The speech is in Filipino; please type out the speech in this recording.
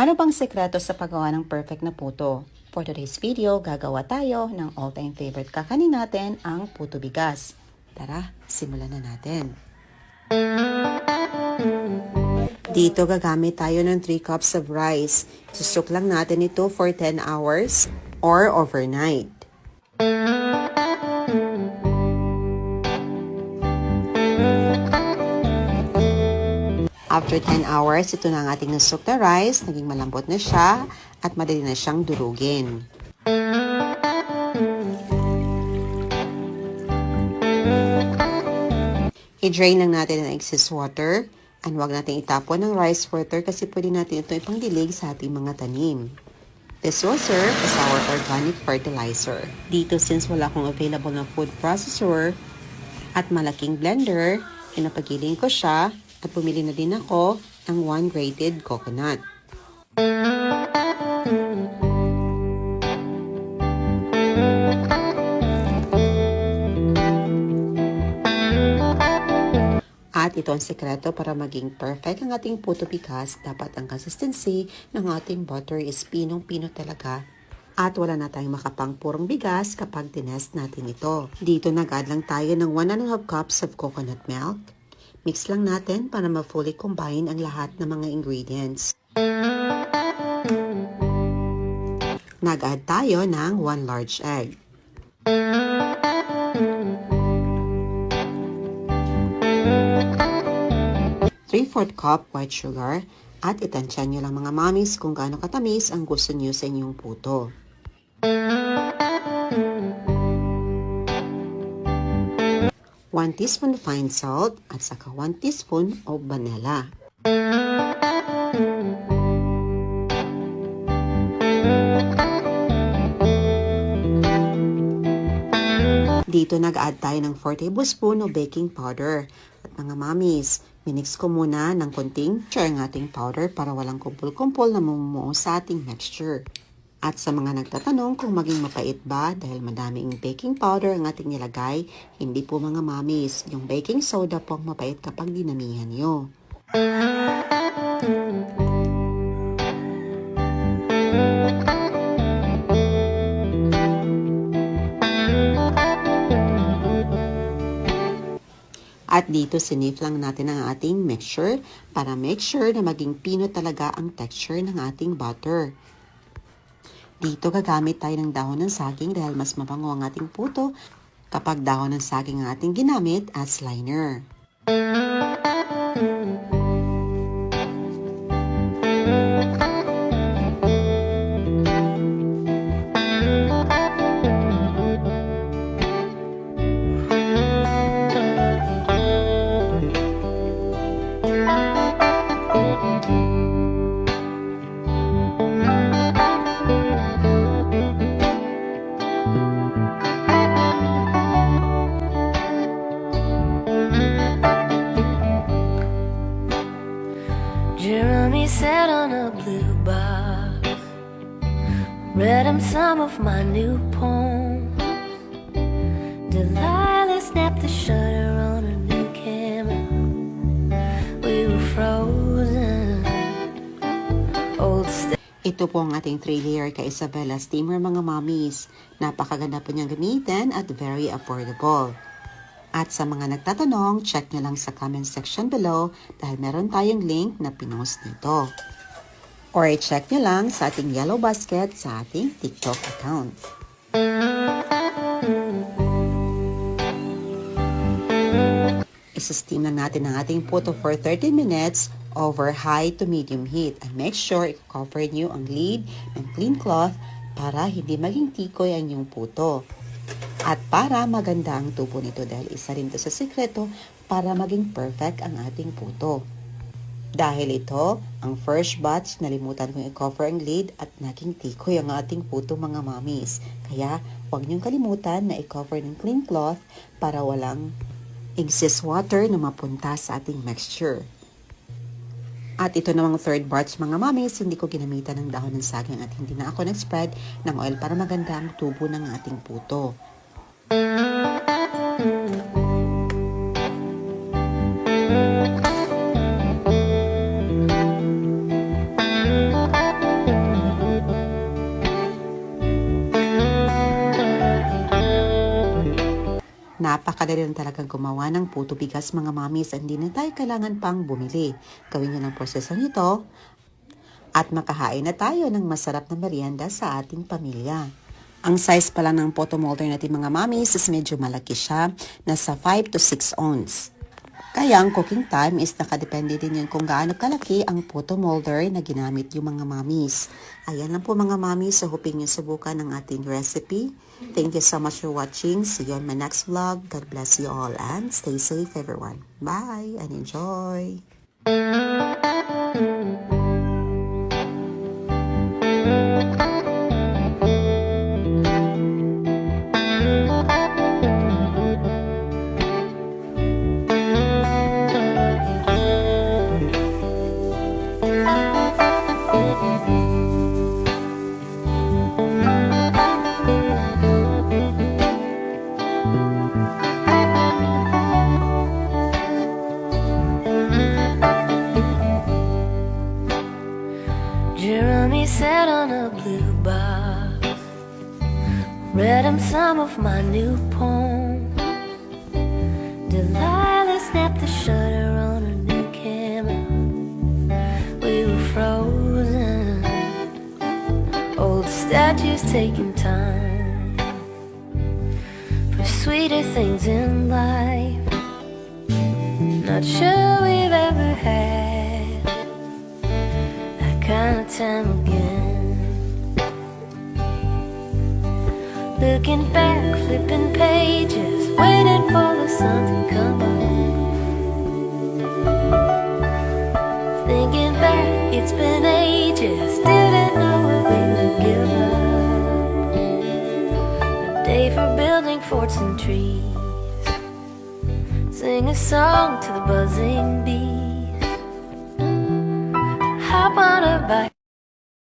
Ano bang sekreto sa paggawa ng perfect na puto? For today's video, gagawa tayo ng all-time favorite kakanin natin, ang puto bigas. Tara, simulan na natin. Dito gagamit tayo ng 3 cups of rice. Susok lang natin ito for 10 hours or overnight. After 10 hours, ito na ang ating nasuk na rice. Naging malambot na siya at madali na siyang durugin. I-drain lang natin ang excess water and huwag natin itapon ng rice water kasi pwede natin ito ipangdilig sa ating mga tanim. This will serve as our organic fertilizer. Dito, since wala akong available na food processor at malaking blender, pinapagiling ko siya at bumili na din ako ng 1 grated coconut. At ito ang sekreto para maging perfect ang ating puto bigas. Dapat ang consistency ng ating butter is pinong-pino talaga. At wala na tayong makapangpurong bigas kapag tinest natin ito. Dito nag-add lang tayo ng 1.5 cups of coconut milk. Mix lang natin para ma-fully combine ang lahat ng mga ingredients. Nag-add tayo ng 1 large egg. 3/4 cup white sugar at itansya nyo lang mga mommies kung gaano katamis ang gusto nyo sa inyong puto. One teaspoon fine salt at saka 1 teaspoon of vanilla. Dito nag-add tayo ng 4 tablespoon of baking powder. At mga mommies, minix ko muna ng konting ang ating powder para walang kumpul-kumpul na mamumuo sa ating mixture. At sa mga nagtatanong kung maging mapait ba dahil madaming baking powder ang ating nilagay, hindi po mga mommies. Yung baking soda po ang mapait kapag dinamihan nyo. At dito sinif lang natin ang ating mixture para make sure na maging pino talaga ang texture ng ating butter. Dito gagamit tayo ng dahon ng saging dahil mas mabango ang ating puto kapag dahon ng saging ang ating ginamit as liner. Jeremy sat on a blue box, read him some of my new poems. Delilah snapped the shutter on a new camera. We were frozen. Ito po ang ating 3-layer kay Isabella steamer mga mommies. Napakaganda po niyang gamitin at very affordable. At sa mga nagtatanong, check nyo lang sa comment section below dahil meron tayong link na pinost dito. Or i-check nyo lang sa ating yellow basket sa ating TikTok account. Isa-steam lang natin ang ating puto for 30 minutes over high to medium heat. And make sure i-cover nyo ang lid ng clean cloth para hindi maging tikoy ang inyong puto. At para maganda ang tubo nito dahil isa rin ito sa sikreto para maging perfect ang ating puto. Dahil ito, ang first batch, nalimutan kong i-cover ang lid at naging tikoy ang ating puto mga mommies. Kaya huwag niyong kalimutan na i-cover ng clean cloth para walang excess water na mapunta sa ating mixture. At ito namang third batch mga mommies, hindi ko ginamitan ng dahon ng saging at hindi na ako nag-spread ng oil para maganda ang tubo ng ating puto. napakadali lang talagang gumawa ng puto bigas mga mamis. Hindi na tayo kailangan pang bumili. Gawin nyo ng proseso nito at makahain na tayo ng masarap na merienda sa ating pamilya. Ang size pala ng photo molder natin mga mamis is medyo malaki siya. Nasa 5 to 6 ounce. Kaya ang cooking time is nakadepende din yun kung gaano kalaki ang photo molder na ginamit yung mga mamis. Ayan lang po mga mamis, so hoping nyo subukan ang ating recipe. Thank you so much for watching. See you on my next vlog. God bless you all and stay safe everyone. Bye and enjoy! Jeremy sat on a blue box, read him some of my new poems. Delilah snapped the shutter on a new camera. We were frozen, old statues taking time for sweeter things in life. Not sure we've ever had that kind of time again. Looking back, flipping pages, waiting for the sun to come up. Thinking back, it's been ages, didn't know if we would give up. A day for building forts and trees, sing a song to the buzzing bees.